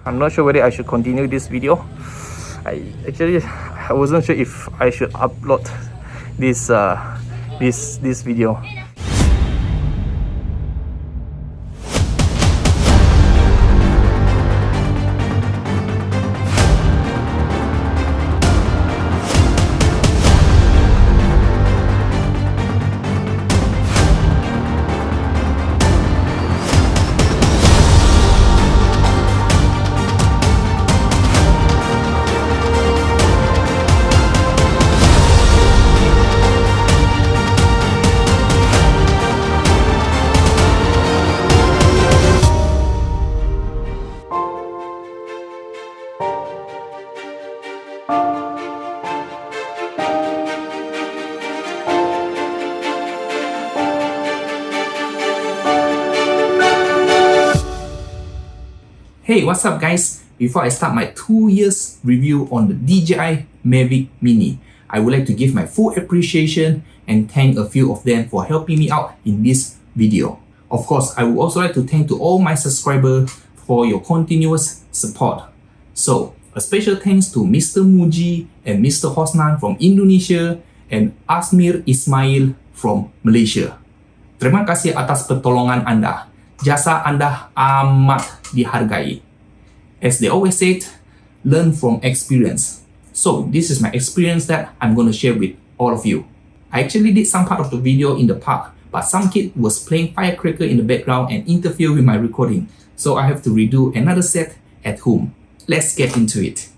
I'm not sure whether I should continue this video. I wasn't sure if I should upload this this video. Hey, what's up guys? Before I start my 2 years review on the DJI Mavic Mini, I would like to give my full appreciation and thank a few of them for helping me out in this video. Of course, I would also like to thank to all my subscribers for your continuous support. So, a special thanks to Mr. Muji and Mr. Hosnan from Indonesia and Asmir Ismail from Malaysia. Terima kasih atas pertolongan Anda. Jasa Anda amat dihargai. As they always said, learn from experience. So this is my experience that I'm going to share with all of you. I actually did some part of the video in the park, but some kid was playing firecracker in the background and interfered with my recording. So I have to redo another set at home. Let's get into it.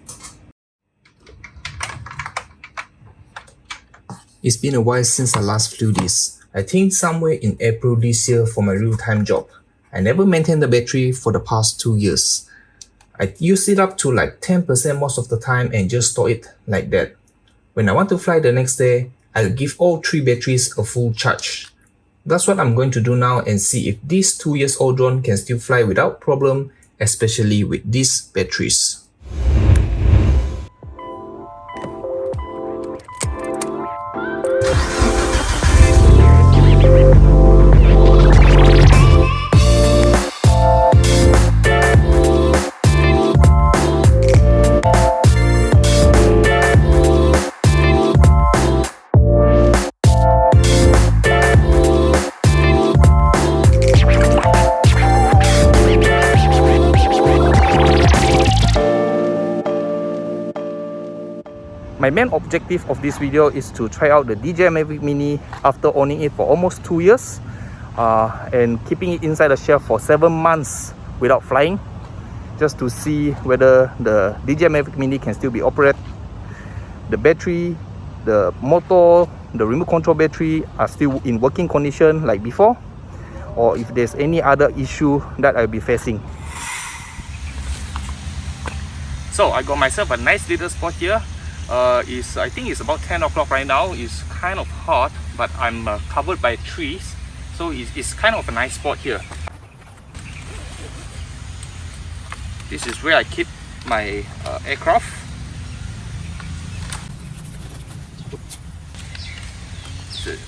It's been a while since I last flew this. I think somewhere in April this year for my real-time job. I never maintained the battery for the past 2 years. I use it up to like 10% most of the time and just store it like that. When I want to fly the next day, I'll give all 3 batteries a full charge. That's what I'm going to do now and see if this 2 years old drone can still fly without problem, especially with these batteries. My main objective of this video is to try out the DJI Mavic Mini after owning it for almost 2 years and keeping it inside the shelf for 7 months without flying, just to see whether the DJI Mavic Mini can still be operated. The battery, the motor, the remote control battery are still in working condition like before, or if there's any other issue that I'll be facing. So I got myself a nice little spot here. I think it's about 10 o'clock right now. It's kind of hot, but I'm covered by trees, so it's kind of a nice spot here. This is where I keep my aircraft.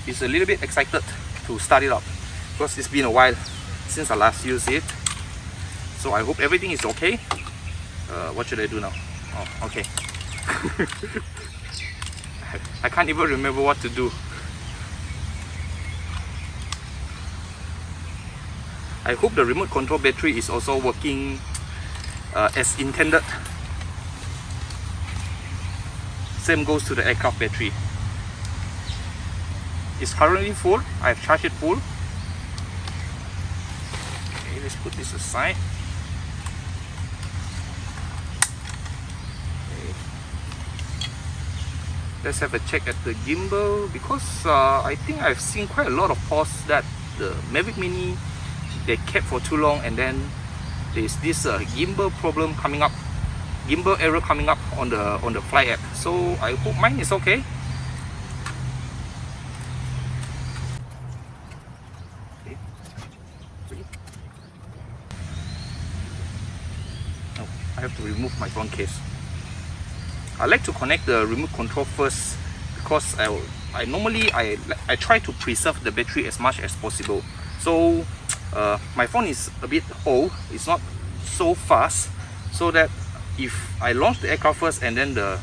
It's a little bit excited to start it up because it's been a while since I last used it, so I hope everything is okay. What should I do now? Oh, okay. I can't even remember what to do. I hope the remote control battery is also working as intended. Same goes to the aircraft battery. It's currently full. I've charged it full. Okay, let's put this aside. Let's have a check at the gimbal, because I think I've seen quite a lot of posts that the Mavic Mini, they kept for too long and then there's this gimbal problem coming up, gimbal error coming up on the fly app. So I hope mine is okay. Oh, I have to remove my phone case. I like to connect the remote control first because I normally try to preserve the battery as much as possible. So my phone is a bit old, it's not so fast, so that if I launch the aircraft first and then the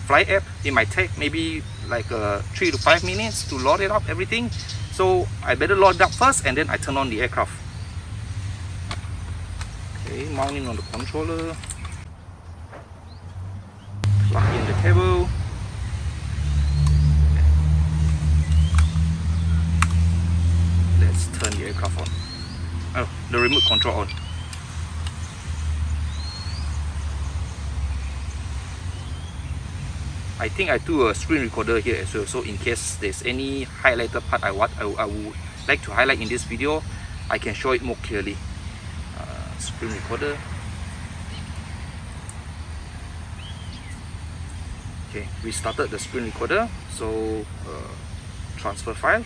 flight app, it might take maybe like 3 to 5 minutes to load it up, everything. So I better load it up first and then I turn on the aircraft. Okay, mounting on the controller, plug in the cable. Let's turn the aircraft on. Oh, the remote control on. I think I do a screen recorder here as well, so in case there's any highlighted part I would like to highlight in this video, I can show it more clearly. Screen recorder. Okay, we started the screen recorder, so transfer file.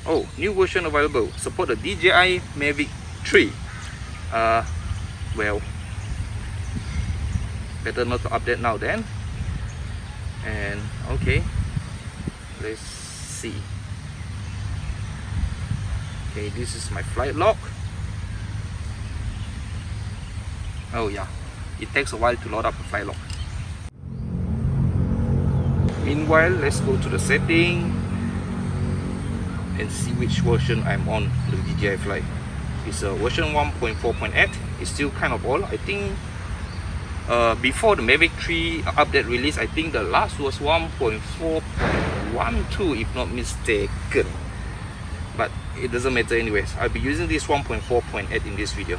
Oh, new version available. Support the DJI Mavic 3. Well, better not to update now then. And okay, let's see. Okay, this is my flight log. Oh yeah, it takes a while to load up the flight log. Meanwhile, let's go to the setting and see which version I'm on the DJI Fly. It's a version 1.4.8. It's still kind of old. I think before the Mavic 3 update release, I think the last was 1.4.12 if not mistaken. But it doesn't matter anyways. I'll be using this 1.4.8 in this video.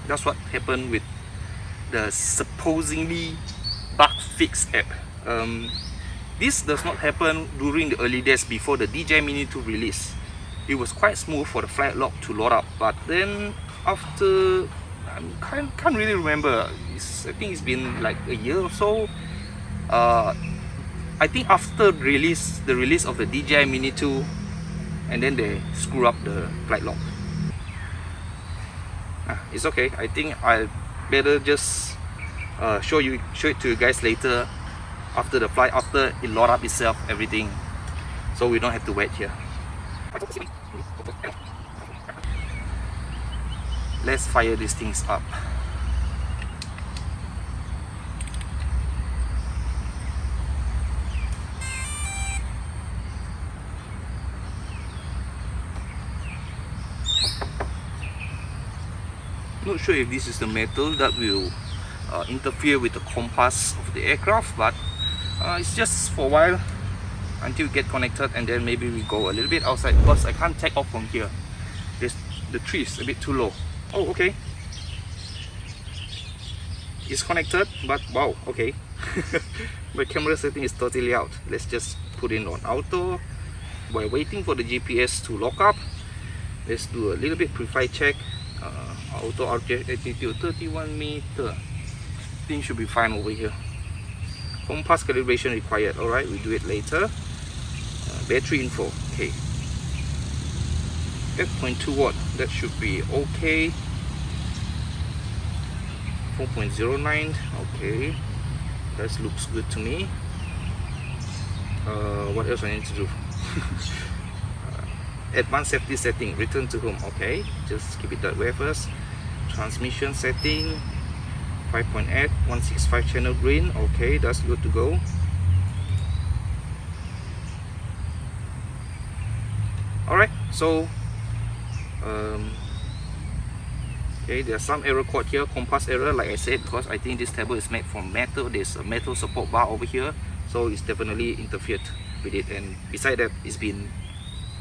That's what happened with the supposedly bug fix app. This does not happen during the early days before the DJI Mini 2 release. It was quite smooth for the flight log to load up, but then after, I can't really remember, I think it's been like a year or so. I think after the release of the DJI Mini 2, and then they screw up the flight log. It's okay. I think I'll better just show it to you guys later after the flight, after it load up itself, everything, so we don't have to wait here. Let's fire these things up. Not sure if this is the metal that will interfere with the compass of the aircraft, but it's just for a while until we get connected, and then maybe we go a little bit outside because I can't take off from here. The tree is a bit too low. Oh, okay. It's connected, but wow, okay. My camera setting is totally out. Let's just put it on auto. While waiting for the GPS to lock up, let's do a little bit pre-flight check. Auto altitude 31 meter. Things should be fine over here. Compass calibration required. Alright, we do it later. Battery info. Okay. 8.2 watt. That should be okay. 4.09. Okay. That looks good to me. What else I need to do? Advanced safety setting. Return to home. Okay. Just keep it that way first. Transmission setting. 5.8, 165 channel green. Okay, that's good to go. Alright, so okay, there's some error code here, compass error, like I said, because I think this table is made from metal. There's a metal support bar over here, so it's definitely interfered with it. And beside that, it's been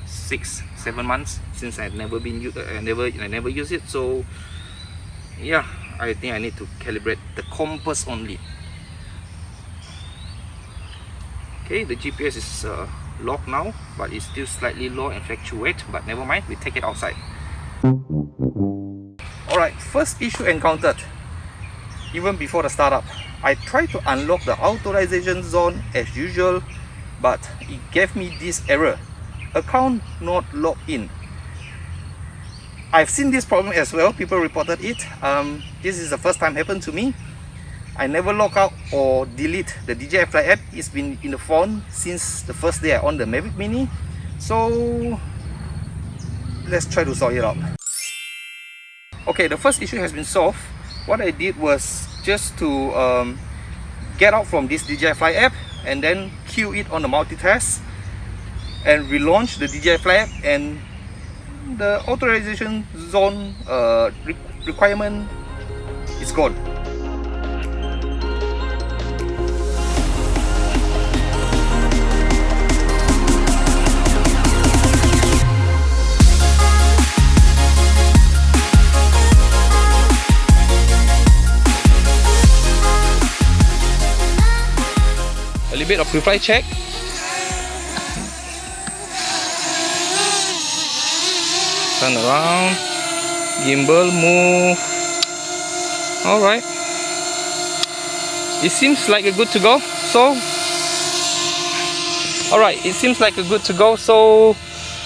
6-7 months since I never used it, so yeah, I think I need to calibrate the compass only. Okay, the GPS is locked now, but it's still slightly low and fluctuate, but never mind, we take it outside. Alright, first issue encountered even before the startup. I tried to unlock the authorization zone as usual, but it gave me this error: account not logged in. I've seen this problem as well. People reported it. This is the first time happened to me. I never log out or delete the DJI Fly app. It's been in the phone since the first day I on the Mavic Mini. So let's try to sort it out. Okay, the first issue has been solved. What I did was just to get out from this DJI Fly app and then queue it on the multitask and relaunch the DJI Fly app, and the authorization zone requirement is gone. A little bit of pre-flight check. Turn around, gimbal move. Alright, it seems like a good to go. So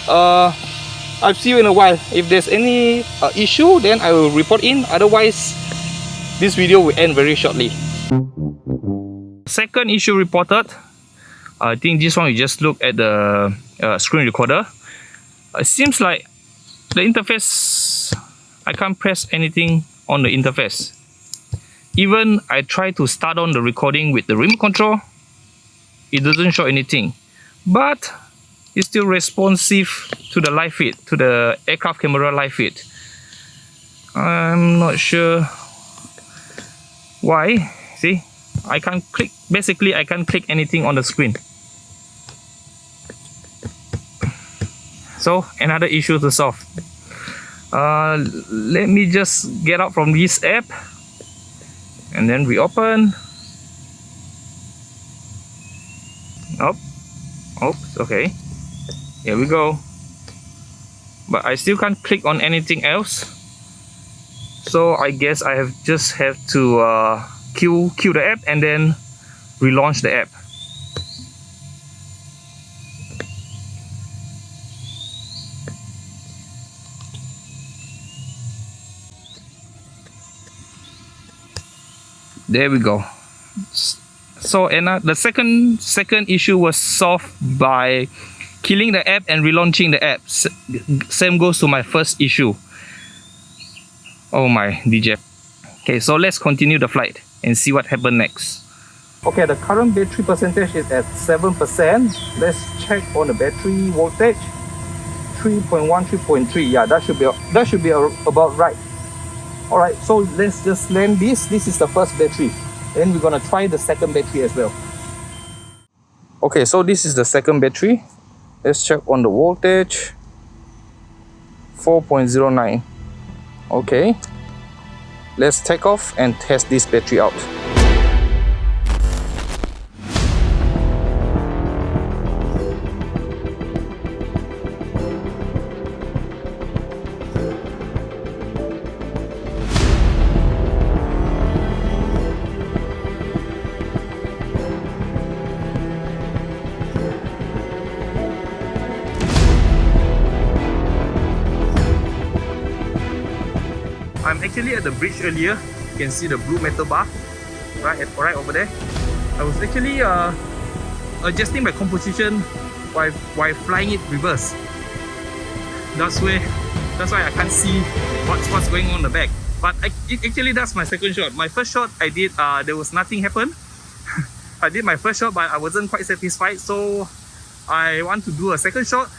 I'll see you in a while. If there's any issue, then I will report in. Otherwise, this video will end very shortly. Second issue reported. I think this one, you just look at the screen recorder. It seems like the interface, I can't press anything on the interface. Even I try to start on the recording with the remote control, it doesn't show anything. But it's still responsive to the live feed, to the aircraft camera live feed. I'm not sure why. See, I can't click, basically I can't click anything on the screen. So another issue to solve. Let me just get out from this app and then reopen. Oops, okay. Here we go. But I still can't click on anything else. So I guess I just have to queue the app and then relaunch the app. There we go. So the second issue was solved by killing the app and relaunching the app. Same goes to my first issue. Oh my, DJ. Okay, so let's continue the flight and see what happened next. Okay, the current battery percentage is at 7%. Let's check on the battery voltage. 3.1, 3.3. Yeah, that should be about right. Alright, so let's just land this. This is the first battery. Then we're gonna try the second battery as well. Okay, so this is the second battery. Let's check on the voltage. 4.09. Okay. Let's take off and test this battery out. I'm actually at the bridge earlier. You can see the blue metal bar right over there. I was actually adjusting my composition while flying it reverse. That's why I can't see what's going on in the back. But actually that's my second shot. My first shot I did, there was nothing happen. I did my first shot, but I wasn't quite satisfied, so I want to do a second shot,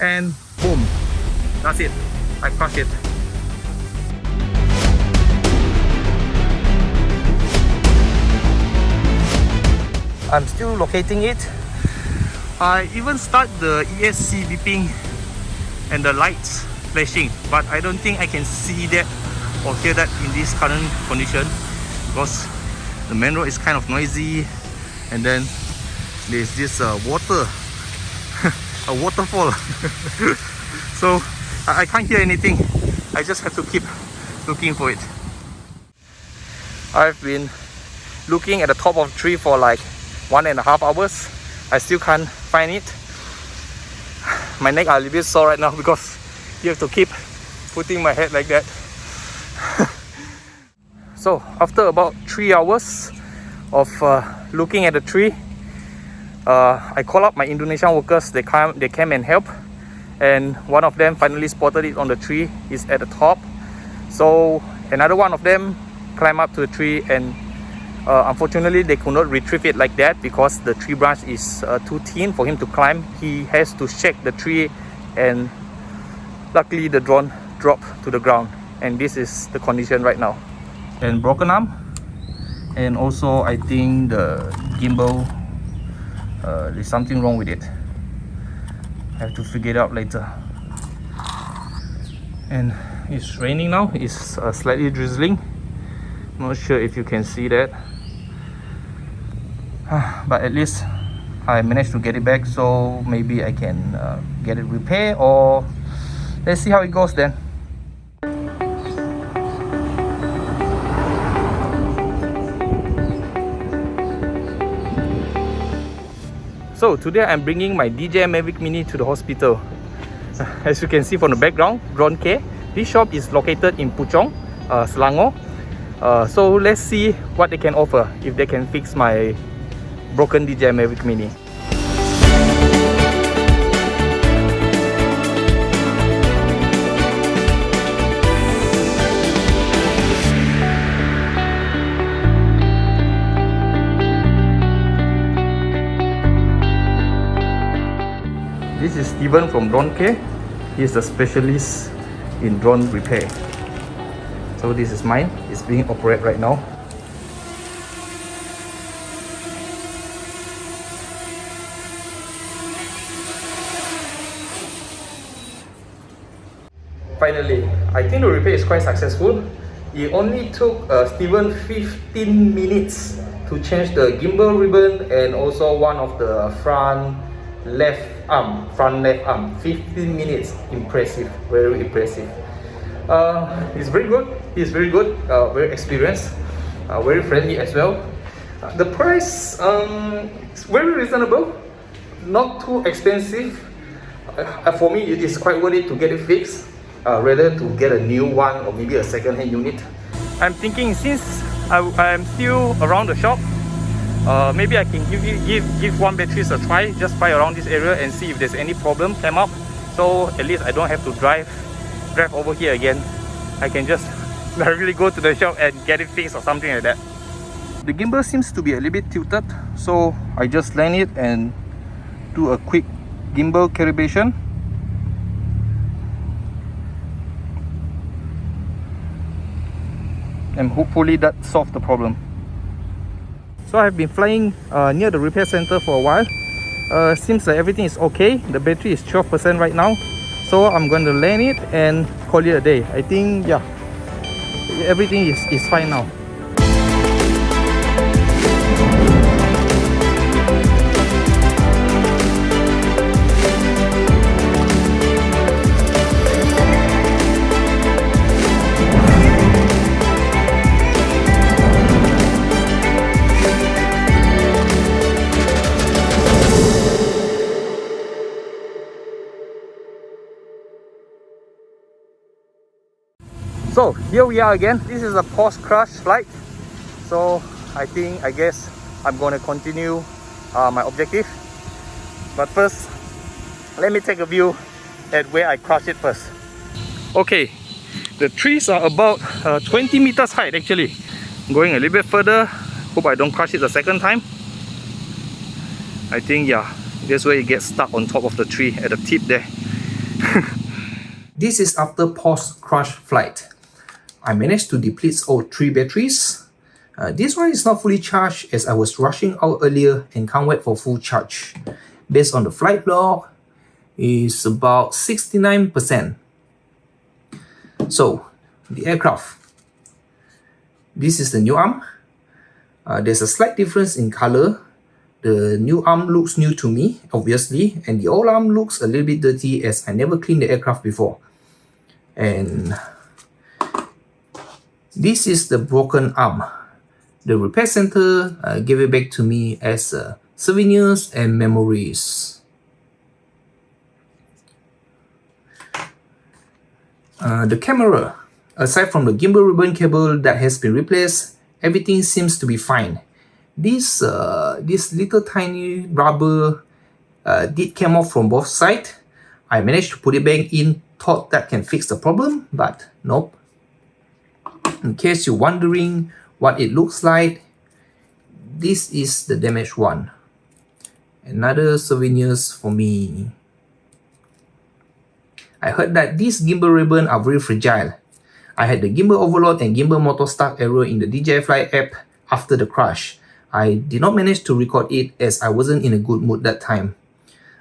and boom, that's it. I crushed it. I'm still locating it. I even start the ESC beeping and the lights flashing, but I don't think I can see that or hear that in this current condition because the main road is kind of noisy, and then there's this water, a waterfall. So I can't hear anything. I just have to keep looking for it. I've been looking at the top of the tree for like 1.5 hours. I still can't find it. My neck are a little bit sore right now because you have to keep putting my head like that. So after about 3 hours of looking at the tree, I call up my Indonesian workers. They came and help, and one of them finally spotted it on the tree. It's at the top. So another one of them climbed up to the tree, and unfortunately they could not retrieve it like that because the tree branch is too thin for him to climb. He has to shake the tree, and luckily the drone dropped to the ground, and this is the condition right now. And broken arm, and also I think the gimbal, there's something wrong with it. I have to figure it out later. And it's raining now. It's slightly drizzling. Not sure if you can see that, but at least I managed to get it back, so maybe I can get it repaired, or let's see how it goes then. So today I'm bringing my DJI Mavic Mini to the hospital. As you can see from the background, Drone K. This shop is located in Puchong, Selangor. So let's see what they can offer, if they can fix my broken DJI Mavic Mini. This is Steven from Drone K. He's a specialist in drone repair. So this is mine. It's being operated right now. Finally, I think the repair is quite successful. It only took Steven 15 minutes to change the gimbal ribbon and also one of the front left arm. 15 minutes. Impressive, very impressive. He's very good. He's very good, very experienced, very friendly as well. The price is very reasonable, not too expensive. For me, it is quite worth it to get it fixed, rather to get a new one or maybe a second-hand unit. I'm thinking, since I'm still around the shop, maybe I can give one batteries a try. Just fly around this area and see if there's any problem come up. So at least I don't have to drive over here again. I can just directly go to the shop and get it fixed or something like that. The gimbal seems to be a little bit tilted, so I just land it and do a quick gimbal calibration. And hopefully that solved the problem. So I've been flying near the repair center for a while. Seems like everything is okay. The battery is 12% right now. So I'm going to land it and call it a day. I think, yeah, everything is fine now. So here we are again. This is a post-crash flight. So I guess I'm going to continue my objective. But first, let me take a view at where I crashed it first. Okay, the trees are about 20 meters high actually. I'm going a little bit further. Hope I don't crash it the second time. I think, yeah, that's where it gets stuck on top of the tree at the tip there. This is after post-crash flight. I managed to deplete all 3 batteries. This one is not fully charged as I was rushing out earlier and can't wait for full charge. Based on the flight log, is about 69%. So, the aircraft. This is the new arm. There's a slight difference in color. The new arm looks new to me, obviously, and the old arm looks a little bit dirty as I never cleaned the aircraft before. And this is the broken arm. The repair center gave it back to me as souvenirs and memories. The camera, aside from the gimbal ribbon cable that has been replaced, everything seems to be fine. This little tiny rubber did come off from both sides. I managed to put it back in, thought that can fix the problem, but nope. In case you're wondering what it looks like, this is the damaged one. Another souvenirs for me. I heard that these gimbal ribbon are very fragile. I had the gimbal overload and gimbal motor stuck error in the DJI Fly app after the crash. I did not manage to record it as I wasn't in a good mood that time.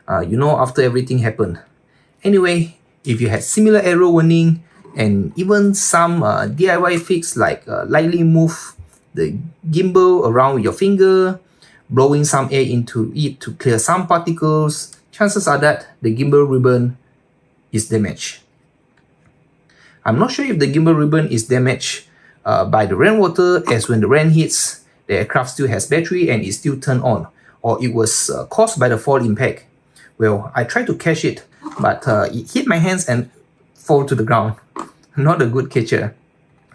After everything happened. Anyway, if you had similar error warning and even some DIY fix like lightly move the gimbal around with your finger, blowing some air into it to clear some particles, chances are that the gimbal ribbon is damaged. I'm not sure if the gimbal ribbon is damaged by the rainwater, as when the rain hits, the aircraft still has battery and is still turned on, or it was caused by the fall impact. Well, I tried to catch it, but it hit my hands and fall to the ground. Not a good catcher.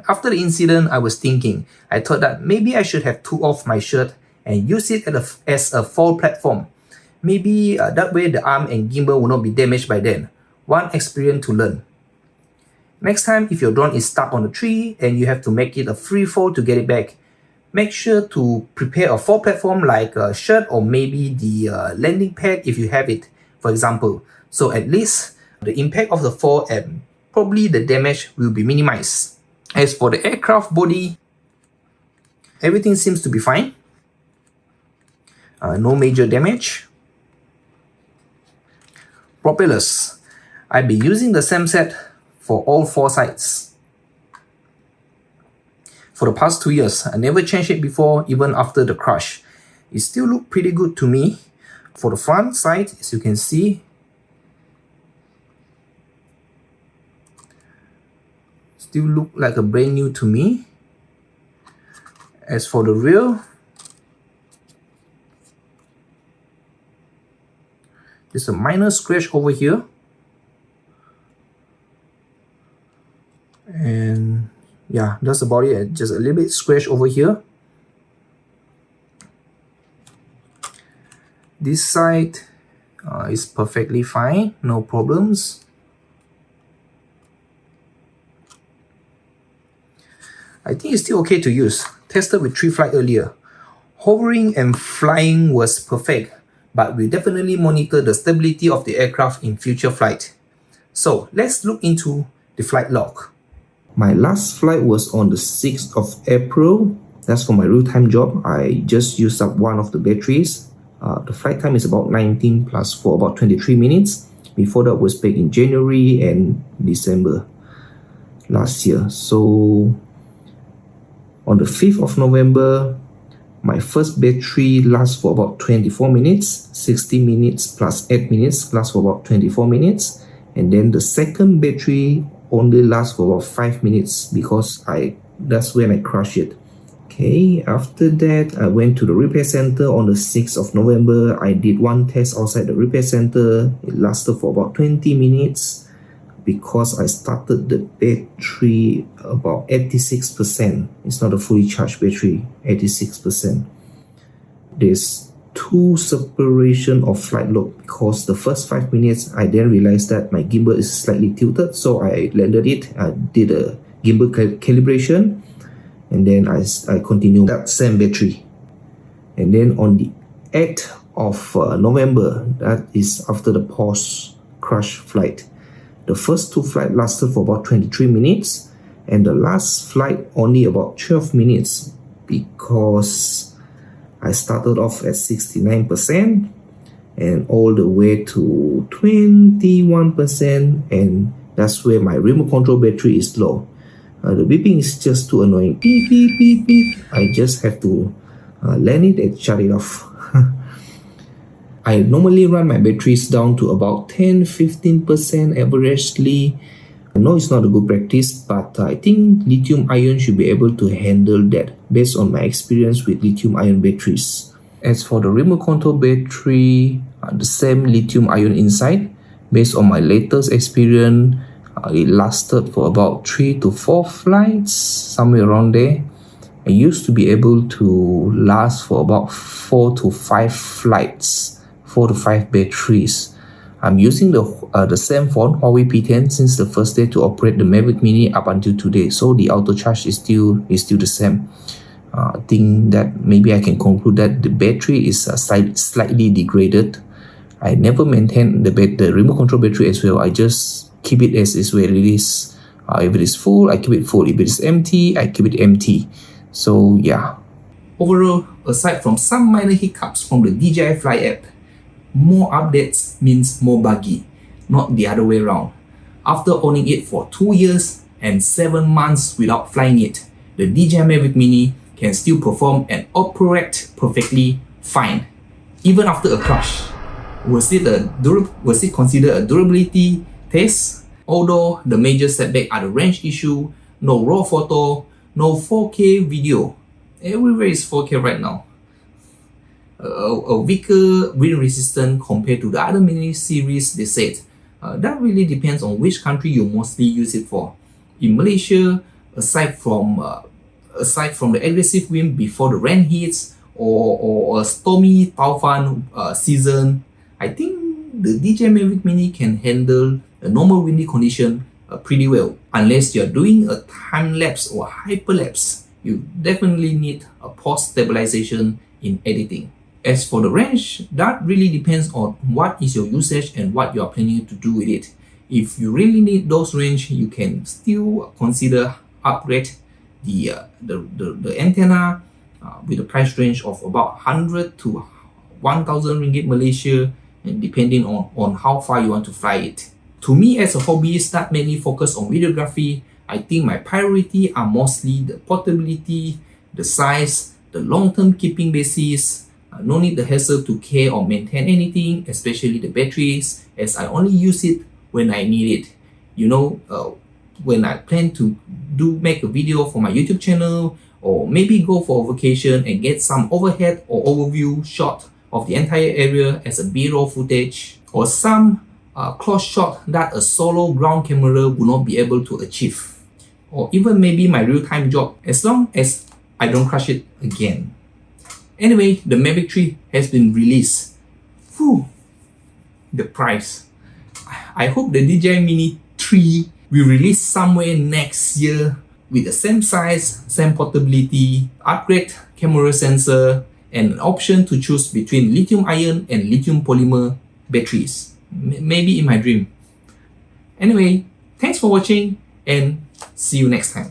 After the incident, I was thinking, I thought that maybe I should have took off my shirt and use it as a fall platform. Maybe that way the arm and gimbal will not be damaged by then. One experience to learn. Next time, if your drone is stuck on a tree and you have to make it a free fall to get it back, make sure to prepare a fall platform like a shirt or maybe the landing pad if you have it, for example. So at least the impact of the fall and probably the damage will be minimized. As for the aircraft body, everything seems to be fine. No major damage. Propellers. I've been using the same set for all 4 sides. For the past 2 years, I never changed it before, even after the crash. It still looked pretty good to me. For the front side, as you can see, still look like a brand new to me. As for the rear, there's a minor scratch over here. And yeah, that's about it. Just a little bit scratch over here. This side is perfectly fine, no problems. I think it's still okay to use. Tested with 3 flight earlier. Hovering and flying was perfect, but we definitely monitor the stability of the aircraft in future flight. So let's look into the flight log. My last flight was on the 6th of April. That's for my real-time job. I just used up one of the batteries. The flight time is about 19 plus 4, about 23 minutes. Before that was back in January and December last year. So on the 5th of November, my first battery lasts for about 24 minutes. 60 minutes plus 8 minutes lasts for about 24 minutes. And then the second battery only lasts for about 5 minutes because that's when I crashed it. Okay, after that, I went to the repair center on the 6th of November. I did one test outside the repair center. It lasted for about 20 minutes because I started the battery about 86%. It's not a fully charged battery, 86%. There's 2 separation of flight log because the first 5 minutes I then realized that my gimbal is slightly tilted, so I landed it. I did a gimbal calibration and then I continued that same battery. And then on the 8th of November, that is after the post crash flight, the first 2 flights lasted for about 23 minutes and the last flight only about 12 minutes because I started off at 69% and all the way to 21%, and that's where my remote control battery is low. The beeping is just too annoying. Beep, beep, beep, beep. I just have to land it and shut it off. I normally run my batteries down to about 10-15% averagely. I know it's not a good practice, but I think lithium ion should be able to handle that based on my experience with lithium ion batteries. As for the remote control battery, the same lithium ion inside. Based on my latest experience, it lasted for about 3 to 4 flights, somewhere around there. I used to be able to last for about 4 to 5 flights, 4 to 5 batteries. I'm using the same phone, Huawei P10, since the first day to operate the Mavic Mini up until today. So the auto charge is still the same. I think that maybe I can conclude that the battery is slightly degraded. I never maintain the remote control battery as well. I just keep it as is where it is. If it is full, I keep it full. If it is empty, I keep it empty. So yeah. Overall, aside from some minor hiccups from the DJI Fly app, more updates means more buggy, not the other way around. After owning it for 2 years and 7 months without flying it, the DJI Mavic Mini can still perform and operate perfectly fine, even after a crash. Was it considered a durability test? Although the major setback are the range issue, no raw photo, no 4K video. Everywhere is 4K right now. A weaker wind resistance compared to the other mini series, they said. That really depends on which country you mostly use it for. In Malaysia, aside from the aggressive wind before the rain hits or a stormy taufan season, I think the DJI Mavic Mini can handle a normal windy condition pretty well. Unless you're doing a time lapse or hyperlapse, you definitely need a pause stabilization in editing. As for the range, that really depends on what is your usage and what you are planning to do with it. If you really need those range, you can still consider upgrade the antenna with a price range of about 100 to 1000 ringgit Malaysia, and depending on how far you want to fly it. To me, as a hobbyist that mainly focus on videography, I think my priority are mostly the portability, the size, the long-term keeping basis. No need the hassle to care or maintain anything, especially the batteries, as I only use it when I need it. You know, when I plan to make a video for my YouTube channel, or maybe go for a vacation and get some overhead or overview shot of the entire area as a B-roll footage, or some close shot that a solo ground camera would not be able to achieve, or even maybe my real-time job, as long as I don't crash it again. Anyway, the Mavic 3 has been released. Whew, the price. I hope the DJI Mini 3 will release somewhere next year with the same size, same portability, upgrade camera sensor, and an option to choose between lithium ion and lithium polymer batteries. Maybe in my dream. Anyway, thanks for watching and see you next time.